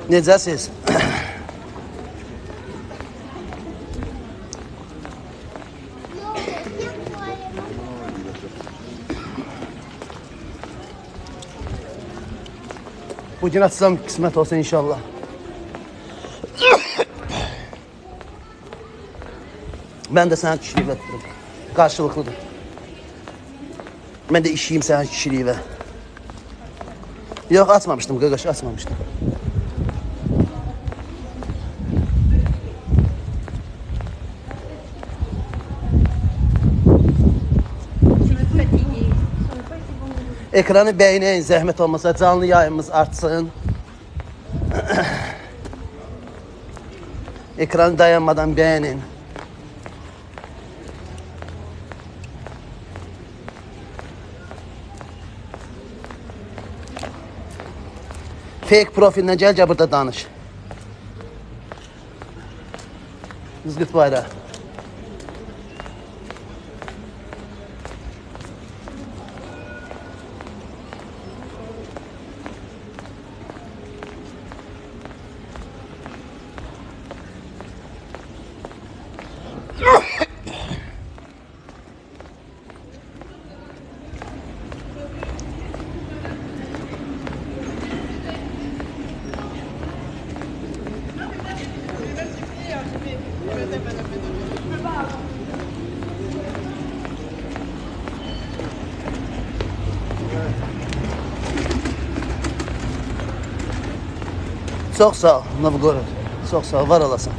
Necəsiz? Bugün açsam qismət olsun inşallah. Mən də sənə kişiliyivə tuturum. Qarşılıqlıdır. Mən də işiyim sənə kişiliyivə. Yox, açmamışdım, qaqaş, açmamışdım. Ekranı bəyinəyin, zəhmət olmasa canlı yayımız artsın. Ekranı dayanmadan bəyənin. Fake profiline gel burada danış. Düzgüt bayrağı. Çok sağ ol Novgorod. Çok sağ ol, var olasın.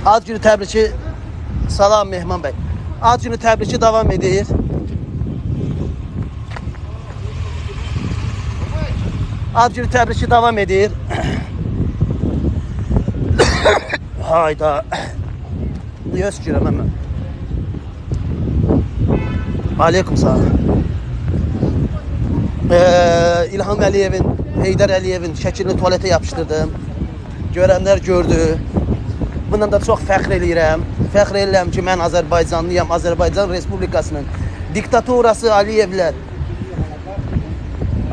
Ad günü təbriki, salam Mehman bəy. Ad günü təbriki davam edir. Ad günü təbriki davam edir. Hayda. Yox girəm mən. Aleyküm sağ ol. İlham Əliyevin, Heydər Əliyevin şəklini tualetə yapışdırdım. Görənlər gördü. Bundan da çox fəxr eləyirəm. Fəxr eləyirəm ki, mən Azərbaycanlıyam. Azərbaycan Respublikasının diktatorası Əliyevlər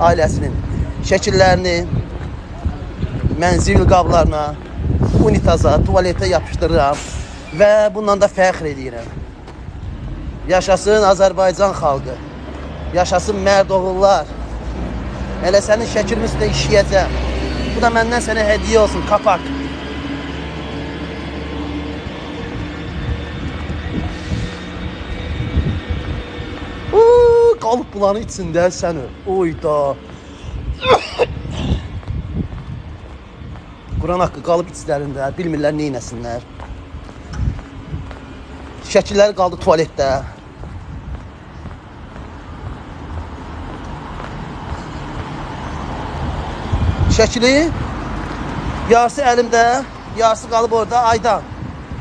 ailəsinin şəkillərini mənzil qablarına, unitaza, tualetə yapışdırıram və bundan da fəxr eləyirəm. Yaşasın Azərbaycan xalqı. Yaşasın mərd oğullar. Elə sənin şəkilin üstündə işləyəcəm. Bu da məndən sənə hədiyyə olsun, kapak. Qalıb bulanın içində sən öl. Oyda. Quran haqqı qalıb içlərində. Bilmirlər neynəsinlər. Şəkilləri qaldı tualetdə. Şəkili yarısı əlimdə, yarısı qalıb orada. Aydan,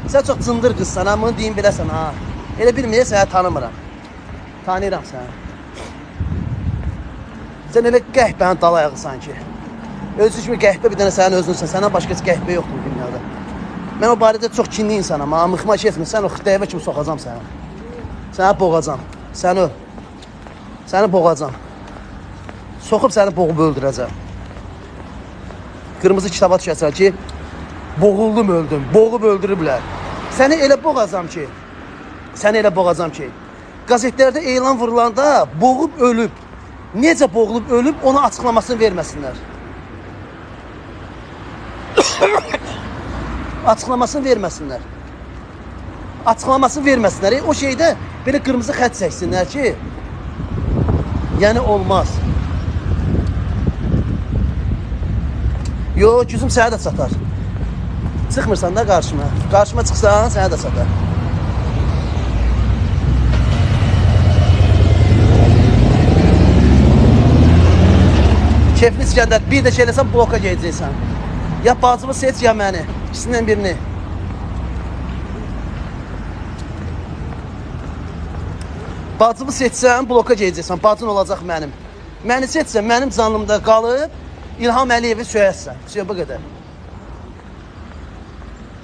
sən çox cındır qızsan, ha, bunu deyim biləsən, ha. Elə bilməyək, sənə tanımıram. Tanıyıram səni. Sən elə qəhbənin dal ayağı sanki. Özü kimi qəhbə bir dənə sənin özünsən, səndən başqa heç qəhbə yoxdur dünyada. Mən o barədə çox kinli insanam, ha, mıxmaş etmə, sən o xütəyvə kimi soxacam səni. Səni boğacam, səni boğacam. Soxub səni boğub öldürəcəm. Qırmızı kitaba düşəsən ki, boğuldum öldüm, boğub öldürüblər. Səni elə boğacam ki, qazetlərdə elan vurulanda boğub ölüb, necə boğulub ölüb, ona açıqlamasını verməsinlər. Açıqlamasını verməsinlər. O şeydə belə qırmızı xət çəksinlər ki, yəni olmaz. Yo, güzüm sənə də çatar. Çıxmırsan da qarşıma. Qarşıma çıxsan, sənə də çatar. Kefli İskəndər, bir də şey eləsən, bloka gedəcəksən. Ya bacımı seç, ya məni. İkisindən birini. Bacımı seçsən, bloka gedəcəksən. Bacın olacaq mənim. Məni seçsən, mənim canımda qalıb, İlham Əliyevi söyərsən. Bu qədər.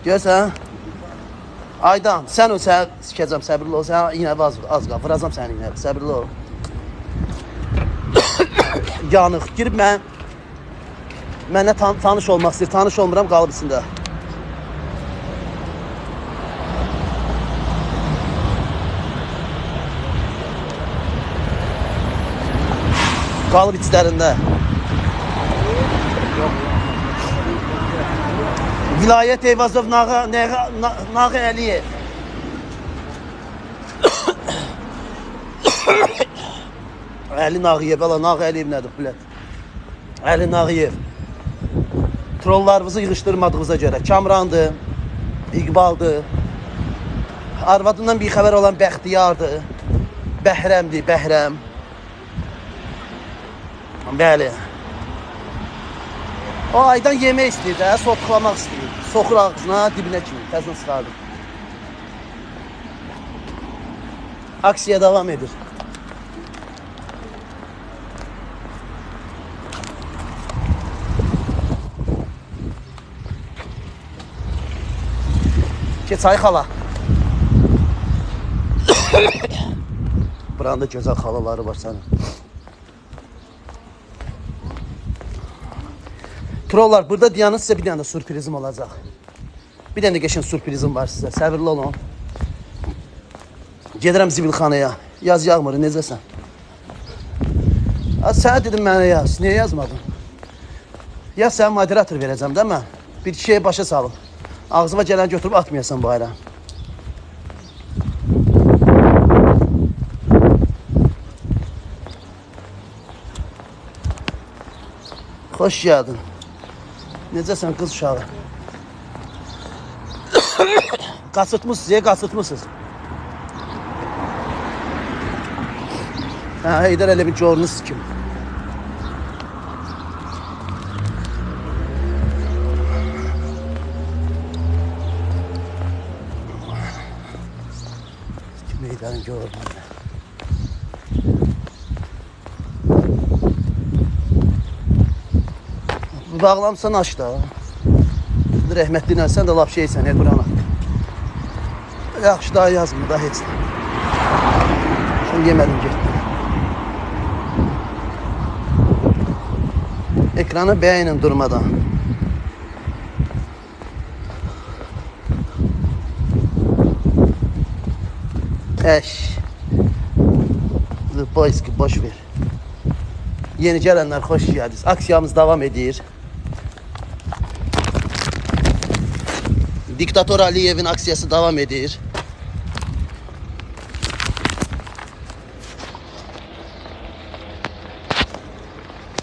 Görsən? Aydan, sən o sənə sikəcəm, səbirli ol. Sən iynəvi az qal, vuracam səni iynəvi, səbirli ol. Yanıq, girib mənə tanış olmaq istəyir, tanış olmuram, qalıb içində. Qalıb içlərində. Vilayət Eyvazov Nağı Əliyev. Əli Nağıyev, ala Nağı Əliyev nədir, bilət? Əli Nağıyev. Trollarımızı yığışdırmadığımıza görə. Kamrandır, İqbaldır. Arvadından bir xəbər olan Bəxtiyardır. Bəhrəmdir, Bəhrəm. Bəli. O Aydan yemək istəyir də, sotqlamaq istəyir. Soxur ağzına, dibinə kimi, təzdən sıxardır. Aksiya davam edir. Geç ay xala. Buranda gözəl xalaları var sənin. Trollar, burada diyanız sizə bir dənə də sürprizim olacaq. Bir dənə də qəşəng sürprizim var sizə. Səbirli olun. Gedirəm zibilxanaya. Yaz yağmır, necəsən? Sənə dedim mənə yaz. Niyə yazmadın? Ya sənə moderator verəcəm də mən. Bir şeyə başa salın. Ağzıma gələn götürüb atmayasan bu ayra. Xoş geldin. Necəsən qız uşağı? Qaçırtmışsınız, qaçırtmışsınız. Heydər elə bir görünüz kim? Kim Heydərin görünüz? Bağlamsan aç da. Rəhmətli sən də lap şeysən, Qurana. Yaxşı, daha yazmır, daha heç. Şunu yemədim, getdim. Ekranı bəyənin durmadan. Əş. Zıbayski, boş ver. Yeni gələnlər, xoş gəldiniz. Aksiyamız davam edir. Diktator Aliyev'in aksiyası devam edir.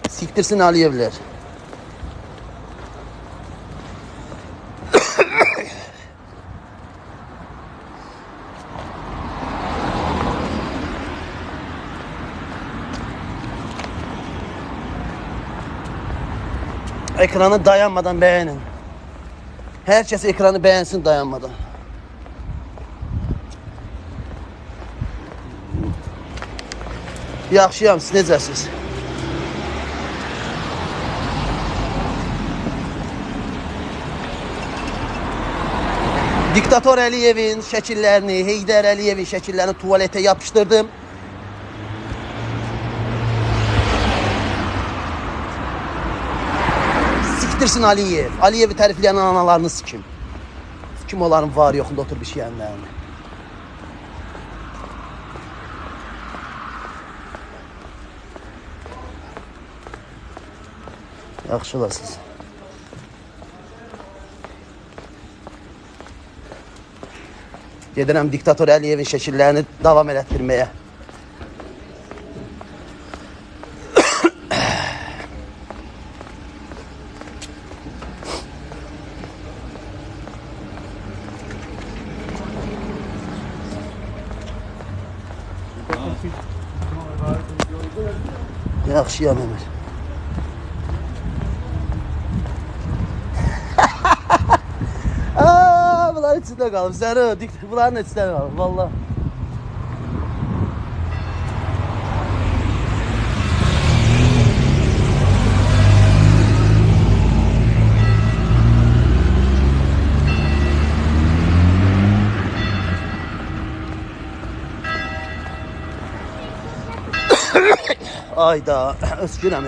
Siktirsin Aliyevler. Ekranı dayanmadan beğenin. Herkes ekranı beğensin dayanmadan. Yaxşıyam, siz necəsiz? Diktator Əliyevin şəkillərini, Heydər Əliyevin şəkillərini tuvaletə yapışdırdım. Siktirsin Aliyev. Aliyevi tərifləyən analarını sikim. Kim onların var yoxunda otur bir şeyənlərini. Yaxşı olasınız. Gedirəm Diktator Əliyevin şəkillərini davam elətdirməyə. Yaxşıyam Əmir. Bunların içində qalıb. Səni bunların içində qalıb. Vallahi. Ayda, öskürəm.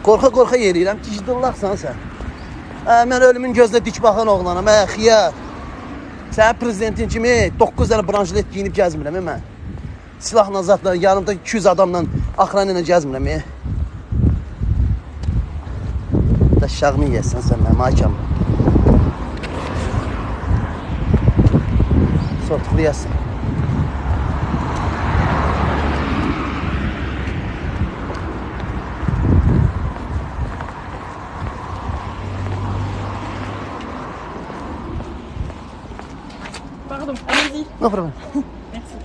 Qorxa-qorxa yeriyirəm, gicdillaqsan sən. Mən ölümün gözlə dik baxan oğlanam, xiyar. Sən prezidentin kimi 9 dənə branşlet giyinib gəzmirəm, mən. Silahla zatla, yanımda 200 adamla, axran ilə gəzmirəm. Daşağımı yiyəsən sən mənim, haykam. Sortuqlayasın. Pardon, allez-y. No problem. Merci.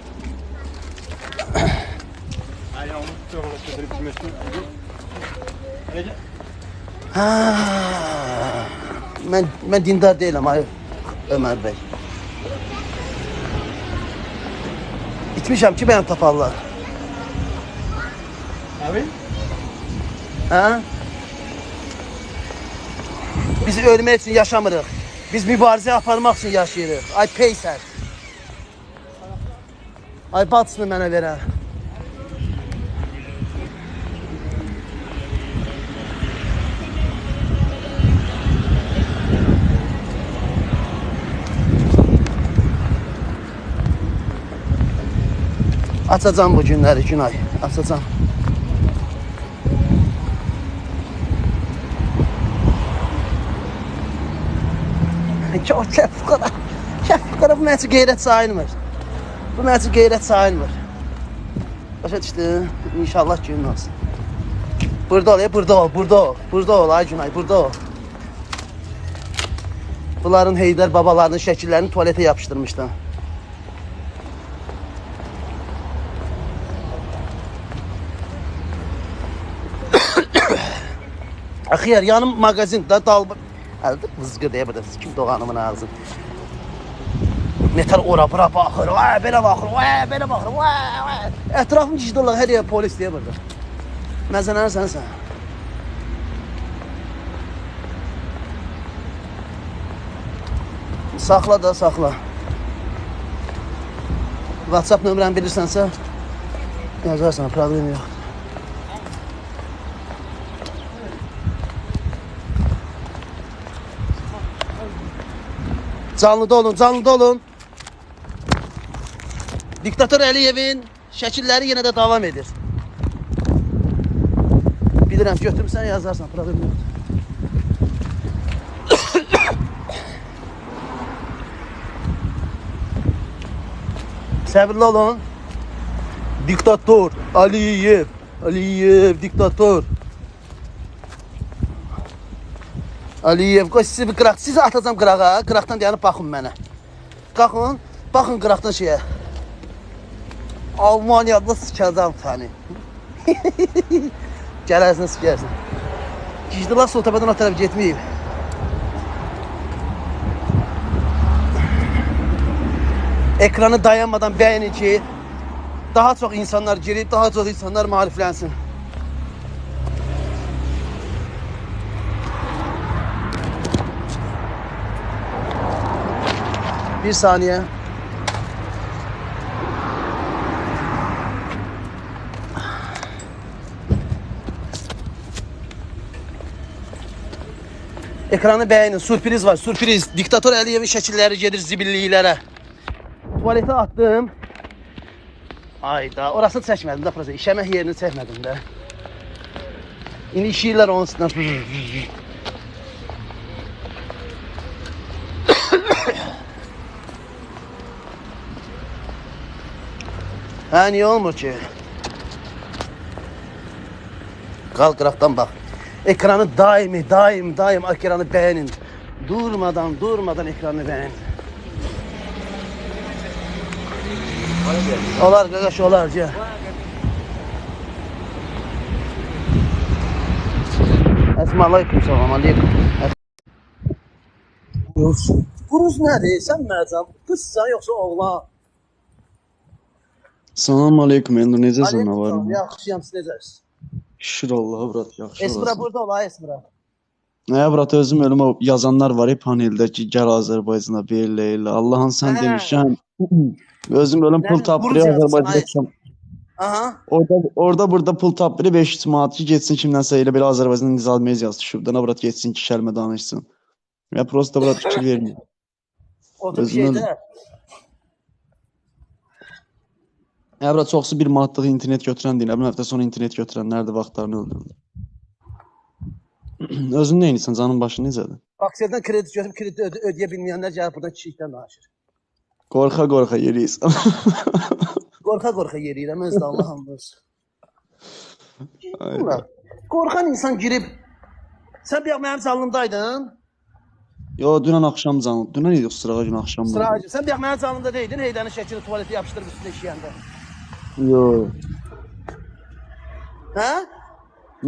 Allez, on monte sur le petit monsieur. Allez, viens. Mən dindar deyiləm, ay Ömər bəy. İçmişəm ki, mənim taparlar. Ah oui? Biz ölmək üçün yaşamırıq. Biz mübarizə aparmaq üçün yaşayırıq. Ay peysər. Ay batısını mənə verə. Açacağım bu günləri, Günay. Açacağım. Çok kəfqara. Kəfqara bu məncə qeyrət sayılmır. Bu məncə qeyrət sayılmır. Başa düşdün? İnşallah günün olsun. Burada ol, burada ol, burada ol. Burada ol, ay Günay, burada ol. Bunların Heydər babalarının şəkillərini tualetə yapışdırmışdım. Axıyar, yanım mağazin da dalba. Əldə vızqır deyə burada, kim doğanımın ağzı. Netar ora bura baxır, belə baxır, belə baxır, Ətrafım gicdırlar, hər yer polis deyə burada. Məzənənsən sən. Saxla da, saxla. WhatsApp nömrəni bilirsənsə, yazarsan, problem yox. Canlıda olun, canlıda olun. Diktatör Əliyevin şəkilləri yenə də davam edir. Bilirəm, götürmüsən, yazarsan, problem yoxdur. Səbirli olun. Diktatör Əliyev, diktatör. Əliyev, qoy sizi bir qıraq, sizi atacam qırağa, qıraqdan dayanıb baxın mənə. Qalxın, baxın qıraqdan şeyə. Almaniyada sikəcəm səni. Gələrsən, sikərsən. Gicdilər Sultəbədən o tərəf getməyib. Ekranı dayanmadan bəyənin ki, daha çox insanlar girib, daha çox insanlar maariflənsin. Bir saniye. Ekranı beğenin. Sürpriz var. Sürpriz. Diktatör Əliyevin şəkilləri gedir zibilliklərə. Tuvaletə attım. Ayda. Orasını çəkmədim də. İşəmək yerini çəkmədim də. İndi işəyirlər onun üstündən. Hə, niyə olmur ki? Qal qıraqdan bax. Ekranı daim ekranı beğenin. Durmadan ekranı beğenin. Olar qaqaş, olar, gəl. Əsmalayikum, salam aleykum. Quruz nədir? Sən mənəcəm, qızsan yoxsa oğlan? Salam aleykum, Endo, necəsən, nə var mı? Yaxşıyam, siz necəsiniz? Şükür Allah'a brat, yaxşı Esmira olasın. burada ola Esmira. Nə brat, özüm ölüm o yazanlar var ya paneldə ki, gəl Azərbaycana belə elə. Allah'ın sən Hə. demişsən. Özüm ölüm pul Nə tapdırıyor Buruz yazırsan Azərbaycana. ay Esmira. Aha. Orada burada pul tapdırıyor 500 manat ki, getsin kimdənsə elə belə Azərbaycanın nizam yazısı şuradan brat getsin 2 kəlmə danışsın. Ya prosta brat fikir vermir. Otur Özüm ölüm. şeydə. Ya brat çoxsu 1 manatlıq internet götürən deyil. Bir həftə sonra internet götürənlər də vaxtlarını öldürür. Özün nə edirsən? Canın başı necədir? Bakseldən kredi götürüb kredi ödəyə bilməyənlər gəlib buradan kişilikdən danışır. Qorxa yeriysən. Qorxa yeriyirəm özdə Allah'ım olsun. Qorxan insan girib. Sən bir mənim canlımdaydın. Yo, dünən axşam canım. Dünən idi sırağa gün axşam. Sıracı. Sən bir mənim canlımda deydin. Heydənin şəkili tuvaleti yapışdırıb üstünə işəyəndə. Yo. Hə?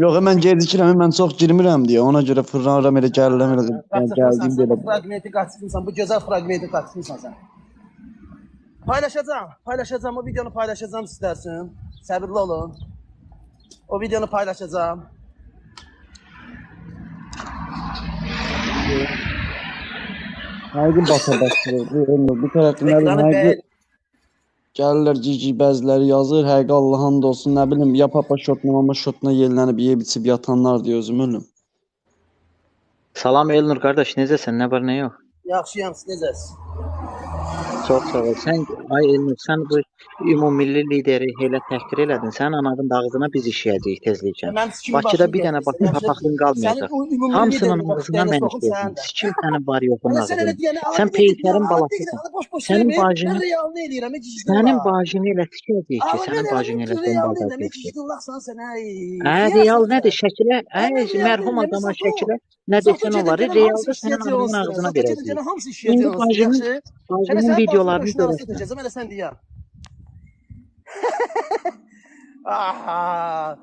Yox, mən gecikirəm, mən çox girmirəm deyə. Ona görə fırlanıram elə gəlirəm elə. Gəldim belə. Fragmenti qaçırsan, bu gözəl fragmenti qaçırsan sən. Paylaşacağım, o videonu paylaşacağım istərsin. Səbirli olun. O videonu paylaşacağım. Hər gün başlayır. Bu tərəfdən hər gün gəlirlər cici bəziləri yazır. Həqiqi Allah'ın da olsun, nə bilim, ya papa şotla, mama şotla yellənib, yeyib içib yatanlar deyə özüm ölüm. Salam Elnur qardaş, necəsən? Nə var, nə yox? Yaxşıyam, siz necəsiz? Çox sağ ol. Ay Elnur, sən bu ümumilli lideri elə təhqir elədin. Sənin ananın ağzına biz işləyəcəyik tezliklə. Bakıda bir dənə bax papaqlın qalmayacaq. Hamısının ağzına mən işləyəcəm. Sikim sənin var yoxun ağzına. Sən Peykərin balasısan. Sənin bacını elə tikəcəyik ki, sənin bacını elə bomba atacaq. Real nədir? Şəkilə, mərhum adama şəkilə nə desən olar? Realda sənin ağzının ağzına verəcəyik. İndi bacının videolarını görürsən. Elə sən deyəm. Aha.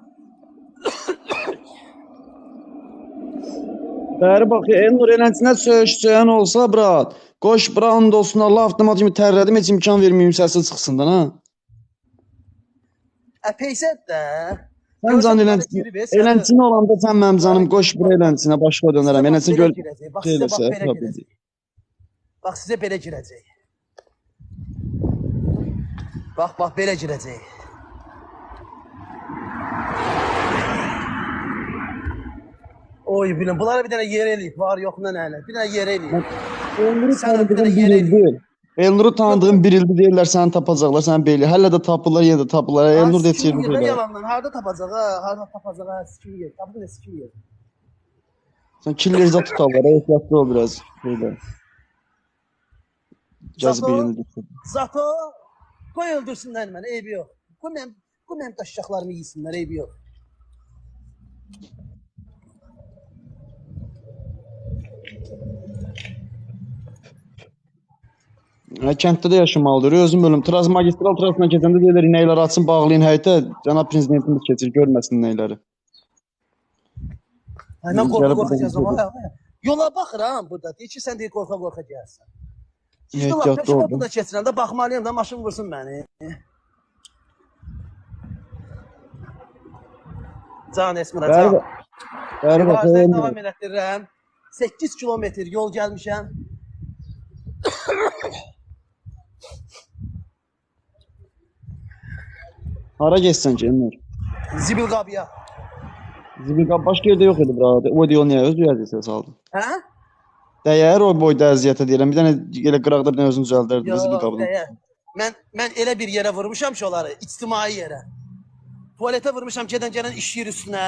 Bəri bax, Elnur eləncə söyüşçəyən olsa, brat, qoş brand olsun, Allah avtomat kimi tərlədim, heç imkan verməyim səsi çıxsın da, ha? Peysət də. Sən can eləncin olanda sən mənim canım, qoş bura eləncinə, başqa dönərəm. Eləncin göl eləsə, bax, sizə belə girəcək. Bax, belə girəcək. Oy bilin, bunlara bir dənə yer eləyib, var yoxuna nəylə. Bir dənə yer eləyib. Elnur'u tanıdığım bir ildir deyirlər, səni tapacaqlar, səni beyli. Hələ də tapırlar, yenə də tapırlar. Elnur da heç yerini deyirlər. Yalandan, harada tapacaq, harada tapacaq, sikim yer. Tapı nə sikim yer. Sən killerdə tutarlar, ehtiyatlı ol biraz. Zato, qoy öldürsünlər mənə, eybi yox. Qoy mənim daşacaqlarımı yiysinlər, eybi yox. Kənddə də yaşamalıdır. Özüm ölüm. Magistral trasına keçəndə deyirlər, inəklər açın, bağlayın həyətə. Cənab prezidentimiz keçir, görməsin inəkləri. Mən qorxa-qorxa yola baxıram burada. Deyir ki, sən deyir qorxa-qorxa gəlsən. Ehtiyatlı oldu. Burada keçirəndə baxmalıyım da maşın vursun məni. Can Esmira, can. Yuvarızdan davam elətdirirəm. 8 kilometr yol gəlmişəm. Hara geçsən ki, Elnur? Zibil qabıya. Zibil qabı başqa yerdə yox idi, brad. O deyil, niyə öz əziyyətə saldın? Hə? Dəyər o boyda əziyyətə deyirəm. Bir dənə elə qıraqda bir dənə özünü düzəldərdi zibil qabını. Mən elə bir yerə vurmuşam ki, onları, ictimai yerə. Tualetə vurmuşam, gələn iş yeri üstünə.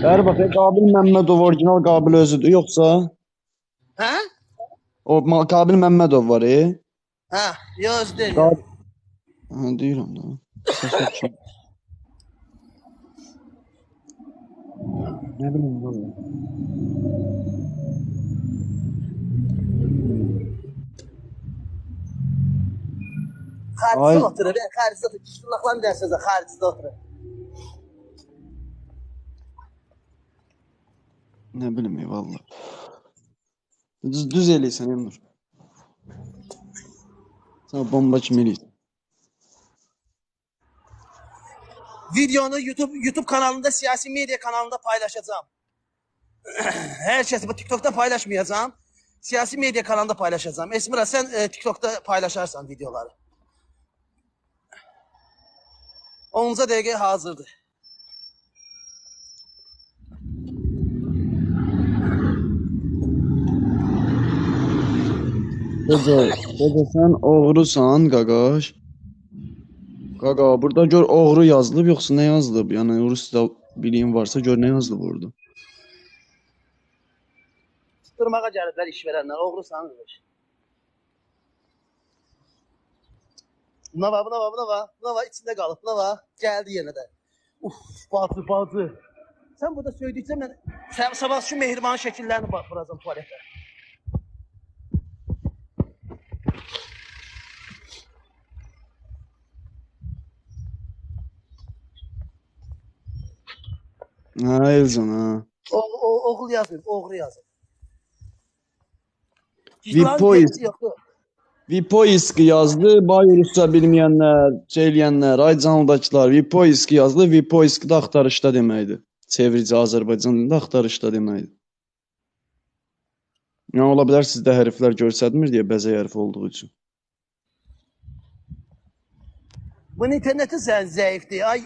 Bəri bax, Qabil Məmmədov orijinal Qabil özüdür, yoxsa? Hə? O Qabil Məmmədov var, Hə, yox, özü deyil. Hə, deyirəm da. Nə bilim, valla. Xaricdə oturur, xaricdə oturur. Kişiliklarını dersiniz, xaricdə oturur. Nə bilim, valla. Düz eləysən, Elnur. Sən bomba kimi eləyirsən. Videonu YouTube kanalında, siyasi medya kanalında paylaşacağım. Her şeyi bu TikTok'ta paylaşmayacağım. Siyasi medya kanalında paylaşacağım. Esmira sen TikTok'ta paylaşarsan videoları. 10 dəqiqə hazırdır. Qoca sən oğrusan, qaqaş. Qaqa, burada gör oğru yazılıb, yoxsa nə yazılıb? Yəni rusca bilyin varsa gör nə yazılıb burada. Tutturmağa gəliblər iş verənlər, oğrusan qılış. Buna var, içində qalıb, buna var, gəldi yenə də. Uf, bacı. Sən burada söydükcə mən sabah şu mehribanın şəkillərini vuracam tualetə. Hə, Elcan, hə. Oğul yazır, oğru yazır. Vipoisk yazdı, bay rusca bilməyənlər, eləyənlər, ay canlıdakılar, Vipoisk yazdı, Vipoisk də axtarışda deməkdir. Çevirici Azərbaycan dilində axtarışda deməkdir. Yəni, ola bilər sizdə hərflər görsədmir deyə bəzək hərfi olduğu üçün. Bunun interneti zəifdir, ay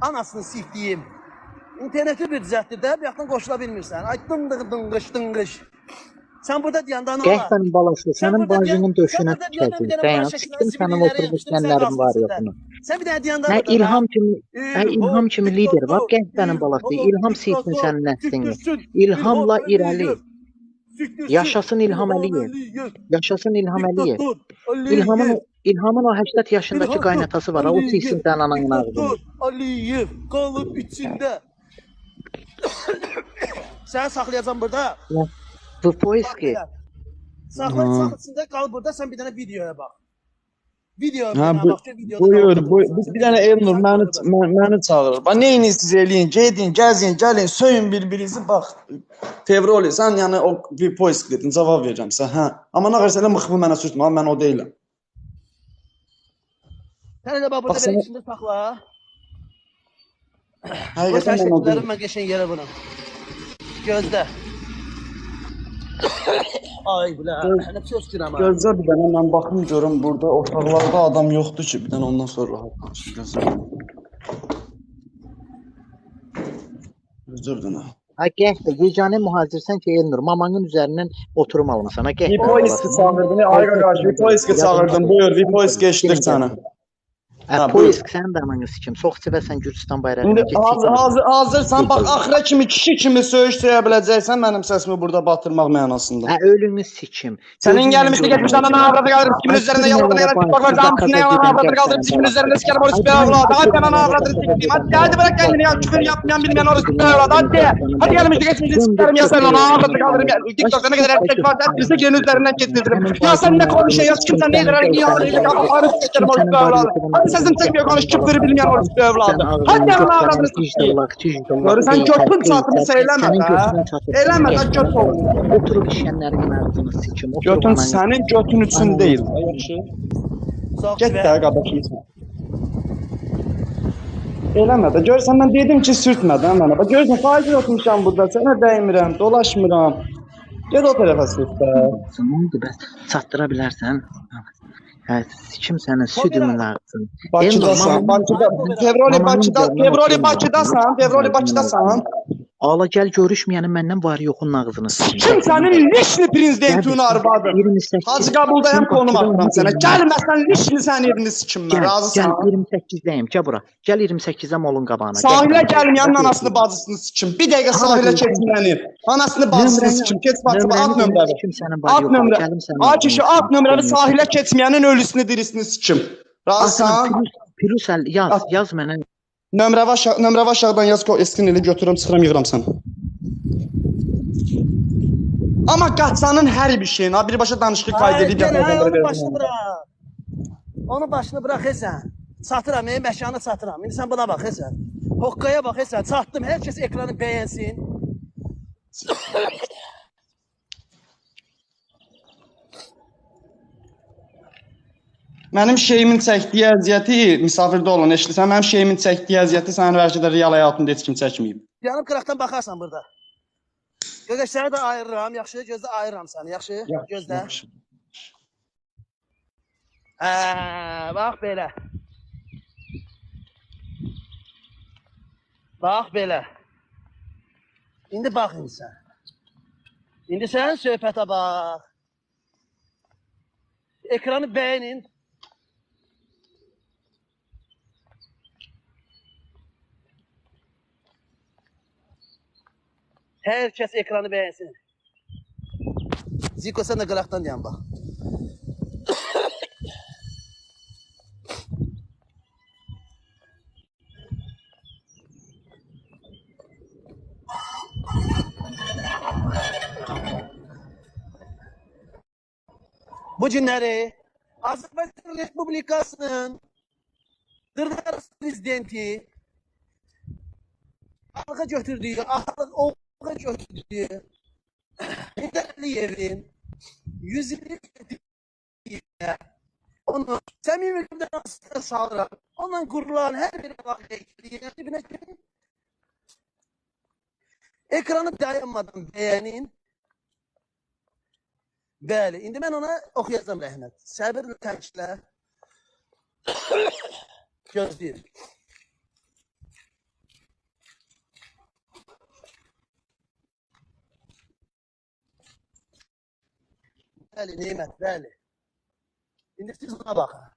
anasını sikdiyim. İnterneti bir düzəltdir də, bir yaxdan qoşula bilmirsən. Ay dınqış. Sən burada deyəndə nə olar? Gəhtənin balası, sənin bacının döşünə tükəcək. Dayan, çıxdım sənin oturmuş gəllərin var yoxunu. Sən bir dənə deyəndə Hə, İlham kimi lider var, gəhtənin balası. İlham seyitsin sənin nəslini. İlhamla irəli. Yaşasın İlham Əliyev. Yaşasın İlham Əliyev. İlhamın o 80 yaşındakı qaynatası var, o seyitsin sənin ananın ağzını. Əliyev qalıb içində. Səni saxlayacam burada. Bu poiski. Saxlayacaqsında qal burada, sən bir dənə videoya bax. Buyur, bir dənə Elnur məni çağırır. Bax, neyiniz siz eləyin, gedin, gəzin, gəlin, söyün bir-birinizi, bax. Fevroli, sən yəni o poisk dedin, cavab verəcəm sən, hə. Amma nə qarşı elə mıxımı mənə sürtmə, mən o deyiləm. Sən elə bax, burada belə içində saxla. Həqiqətən mən o deyiləm. Mən qəşən yerə bunu. Gözlə. Ay bilə, nə söz girəm. Gözlə bir dənə, mən baxım görüm burada otaqlarda adam yoxdur ki, bir dənə ondan sonra rahat danışım, gözlə. Gözlə bir dənə. Ha, gəhtə, yeganə mühacirsən ki, Elnur, mamanın üzərindən oturum almasan. Vipoiski çağırdın, ay qaqaş, Vipoiski çağırdın, buyur, Vipoiski eşidir səni. Poisk sənin dərmanı sikim, çox sevərsən Gürcistan bayrağını. Hazırsan, bax, axıra kimi, kişi kimi söyüş-söyə biləcəksən mənim səsimi burada batırmaq mənasında. Hə, ölünü sikim. Sənin gəlmişdə getmişdən ana avradı qaldırıb, sikimin üzərində yolda gəlib, baklar canmışına yalan avradı qaldırıb, sikimin üzərində sikər polis bir avladı. Hadi ben ana avradı sikiyim, hadi bırak kendini ya, küfür yapmayan bilmeyen orası bir avladı, hadi. Hadi gelmişdə geçmişdə sikerim ya sen ana avradı qaldırıb, TikTok'ta ne kadar erkek var, hepsi gelin üzerinden getirdim. Ya sen ne konuşuyorsun, kimsen neydir, niye avradı sikerim orası bir avladı. Hadi sesin çekmiyor, konuş küfürü bilmeyen orası bir avladı. Hadi ana avradı sikiyim. Sen götün çatını söyləmə də. Eləmə də göt olur. Oturub işənlərin ağzını sikim. Götün sənin götün üçün deyil. Yaxşı. Get də qardaşım. Eləmə də. Görsən mən dedim ki, sürtmə də mənə. Bax görsən faiz oturmuşam burada. Sənə dəymirəm, dolaşmıram. Get o tərəfə sürt də. Nə oldu bəs? Çatdıra bilərsən? Hə, sikim sənin südümün ağzını. Bakıdasan. Fevroli Bakıdasan. Ala gəl görüşməyənin məndən var yoxun ağzını sikim. Kim sənin lişli prezidentini arvadı? Hacı Qabuldayam konum atıram sənə. Gəlməsən lişli sənin evini sikim mən, razısan? Gəl 28-dəyim, gəl bura. Gəl 28-əm olun qabağına. Sahilə gəlməyənin anasını bacısını sikim. Bir dəqiqə sahilə keçməyəni. Anasını bacısını sikim. Keç bacımı, at nömrəvi. At nömrəvi. Ay kişi, at nömrəvi sahilə keçməyənin ölüsünü dirisini sikim. Razısan? Pirusəl, yaz mənə. Nömrəvi aşağıdan yaz, eskin ili götürürüm, çıxıram, yığıram sən. Amma qaçsanın hər bir şeyin, birbaşa danışıq qayd edib onu başını bırak sən. Çatıram, məkanı çatıram. İndi sən buna bax sən. Hoqqaya bax sən. Çatdım, hər kəs ekranı bəyənsin. Mənim şeyimin çəkdiyi əziyyəti, misafirdə olan eşidirsən, mənim şeyimin çəkdiyi əziyyəti sənin bəlkə də real həyatında heç kim çəkməyib. Yanım qıraqdan baxarsan burada. Qardaş səni də ayırıram, yaxşı? Gözlə ayırıram səni, yaxşı? Gözlə. Yaxşı. Bax belə. Bax belə. İndi bax indi sən. İndi sən söhbətə bax. Ekranı bəyənin. Hər kəs ekranı bəyənsin. Ziko sən də qıraqdan yan bax. Bu günləri Azərbaycan Respublikasının Dırnaqarası prezidenti Ağalığa götürdüyü, Ağalığa götürdüyü Heydər Əliyevin 100 illik onu səmimi qəlbdən çağıran, onunla qurulan hər bir əlaqəyə ekranı dayanmadan bəyənin. Bəli, indi mən ona oxuyacağım rəhmət. Səbirlə təklə. Gözləyir. Bəli, Neymət, bəli. İndi siz buna baxın.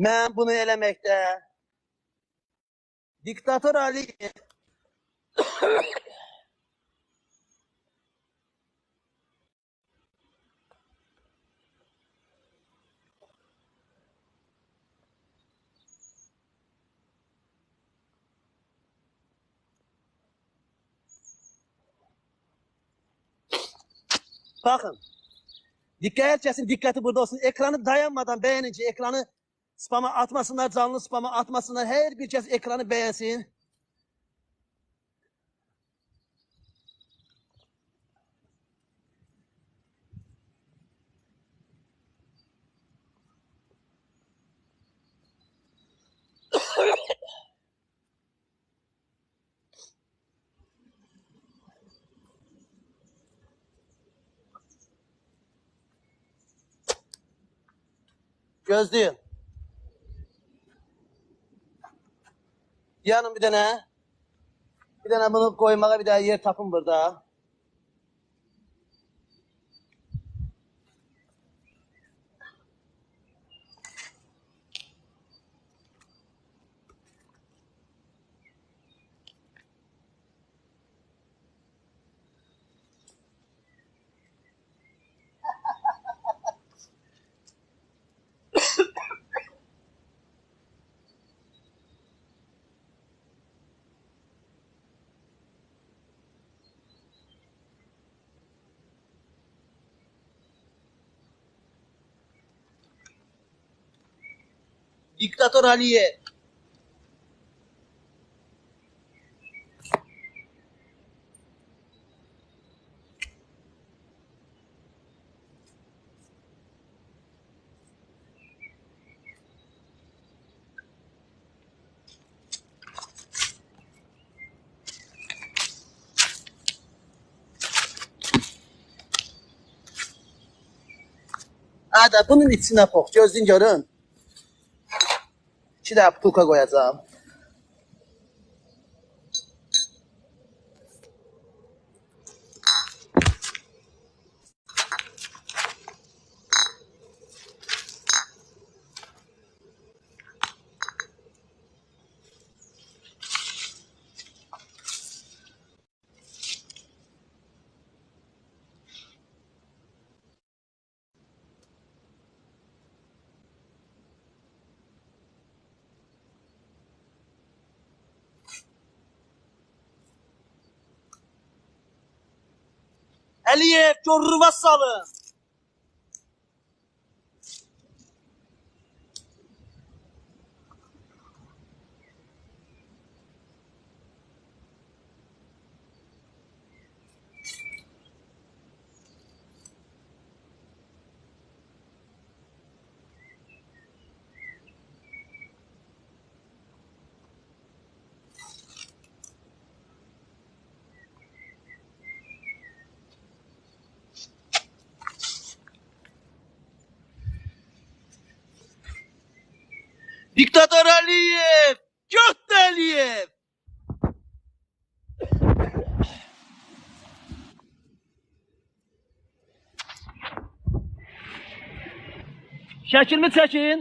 Mən bunu eləməkdə diktator Aliyev Bakın. Herkesin dikkati burada olsun. Ekranı dayanmadan beğenince ekranı spama atmasınlar, canlı spama atmasınlar. Her bir kez ekranı beğensin. Gözlüyün. Yanım bir tane. Bir tane bunu koymaya bir daha yer tapın burada. Diktatör Aliye. Hadi bunun içine pok. Gözün görün. İki daha butulka koyacağım. Aliyev, körrüva salın. Diktatör Aliyev! Göt Aliyev! Şəkilimi çəkin.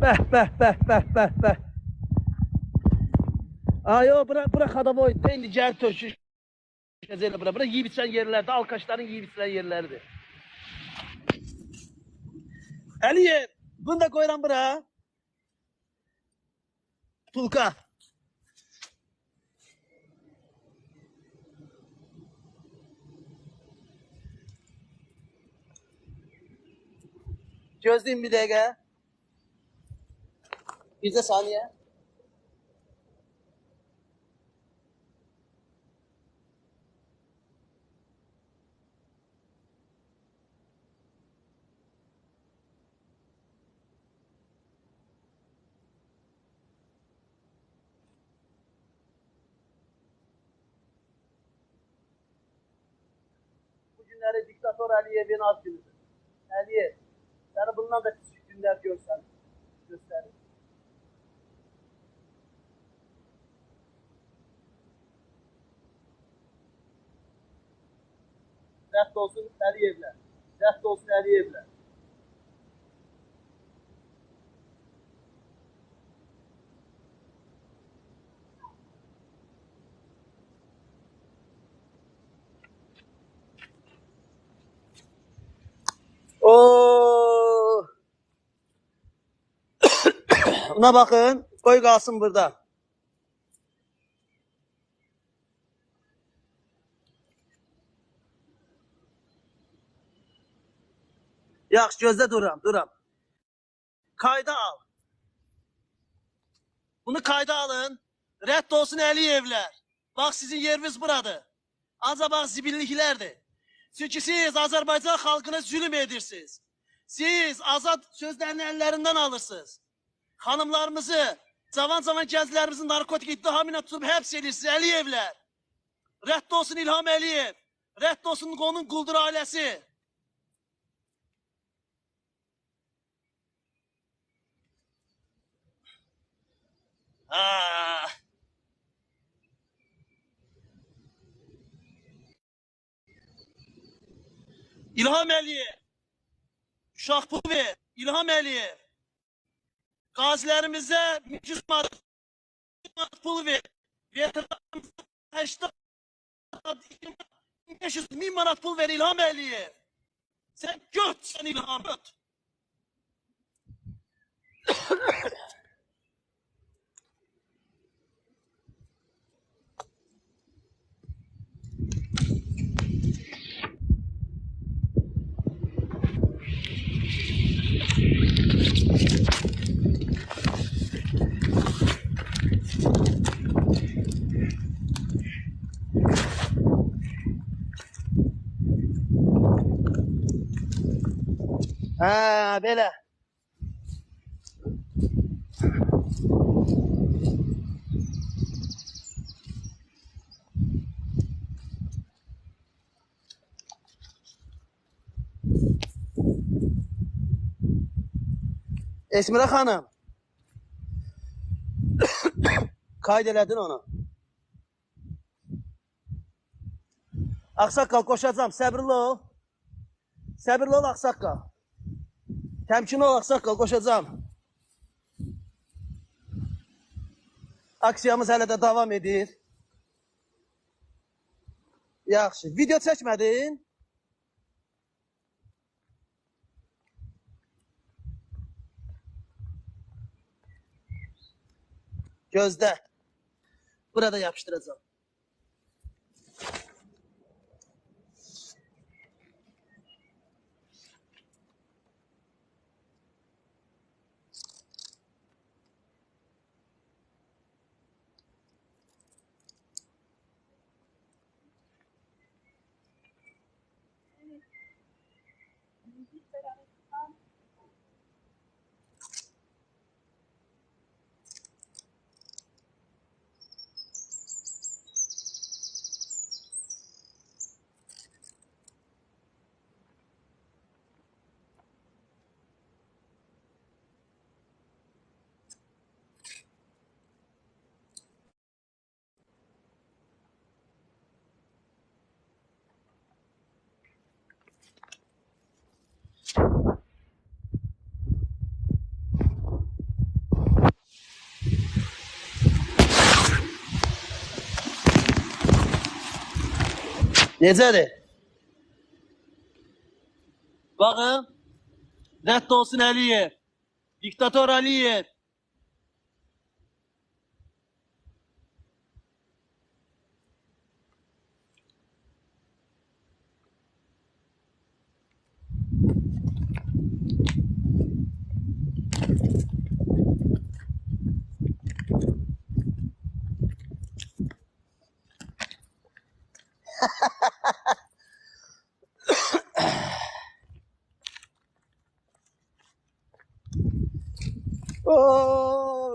Bəh, bəh, bəh, bəh, bəh, bəh. Ayo, bura xadaboy. İndi gəl töküş. Bura yeyib içən yerlərdə, alkaşların yeyib içən yerləridir. Əliyev, bunu da qoyuram bura. Pulka. Gözləyin bir dəqiqə. Bircə saniyə. Bu günləri diktatör Əliyevin az günüdür. Əliyev, səni bundan da pis günlər göstərir. Rədd olsun Əliyevlər. Rədd olsun Əliyevlər. Oo! Buna baxın, qoy qalsın burada. Yaxşı, gözlə duram. Kayda al. Bunu kayda alın. Rədd olsun Əliyevlər. Bax, sizin yeriniz buradır. Ancaq bax, zibilliklərdir. Çünki siz Azərbaycan xalqına zülüm edirsiniz. Siz azad sözlərini əllərindən alırsınız. Xanımlarımızı, cavan gənclərimizi narkotik iddiamı ilə tutub həbs edirsiniz Əliyevlər. Rədd olsun İlham Əliyev. Rədd olsun onun quldur ailəsi. İlham Əliyev. Uşaq pul ver. İlham Əliyev. Qazilərimizə 100 manat pul ver. Veteranımıza 80 500 min manat pul ver İlham Əliyev. Sen götsən İlham göt. Ha, belə. Esmira xanım. Kayd elədin onu. Ağsaqqal qoşacam, səbirli ol. Səbirli ol Ağsaqqal. Təmkin ol Ağsaqqal, qoşacam. Aksiyamız hələ də davam edir. Yaxşı, video çəkmədin? Gözlə. Burada yapışdıracam. Necədir? Bakın. Rədd olsun Əliyev. Diktator Əliyev.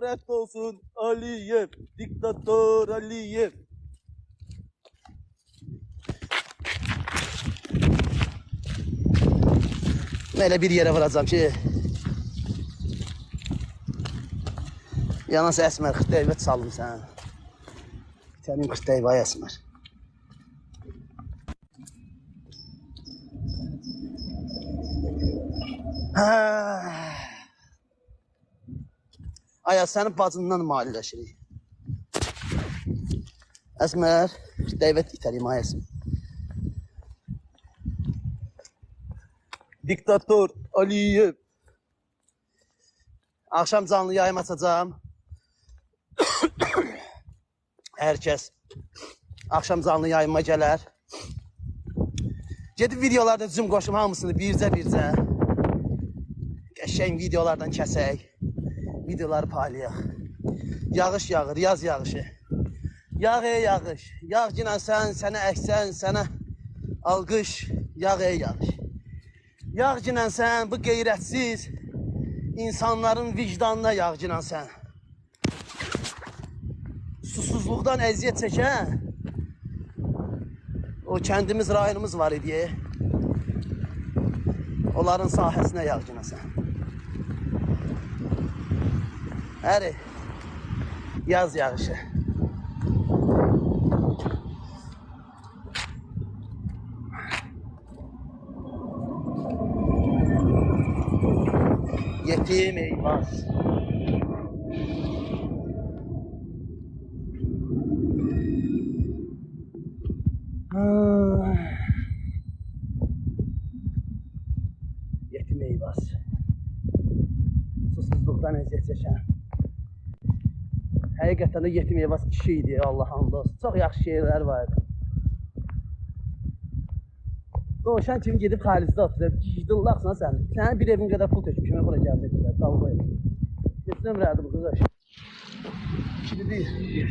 Rədd olsun Əliyev. Diktator Əliyev. Elə bir yerə vuracam ki, yanası Əsmər xırtdəyvət salmışsan. Sənin xırtdəyvay Əsmər. Aya sənin bacından maliləşirik. Əsmər, xırtdəyvət itəliyim ay Əsmər. Diktator Əliyev. Akşam canlı yayım açacağım. Herkes akşam canlı yayıma gələr. Gedib videolarda düzüm qoşum hamısını bircə. Qəşəng videolardan kəsək. Videoları paylayaq. Yağış yağır, yaz yağışı. Yağ yağış. Yağ ginən sənə əksən, sənə alqış. Yağ yağış. Yağ ginən sən bu qeyrətsiz insanların vicdanına yağ ginən sən. Susuzluqdan əziyyət çəkən o kəndimiz, rayonumuz var idi. Onların sahəsinə yağ ginən sən. Həri yaz yağışı. Yetim Eyvaz. Yetim Eyvaz. Susuzluqdan əziyyət çəkən. Həqiqətən də Yetim Eyvaz kişi idi, Allah hamd olsun. Çox yaxşı şeylər vardı. Doğuşan kimi gedib xaricdə oturub, gicdillaqsan sən. Sənin bir evin qədər pul tökmüşəm, bura gəlmədilər, dalga edin. Neçə nömrədir bu qızaş? İkili deyil.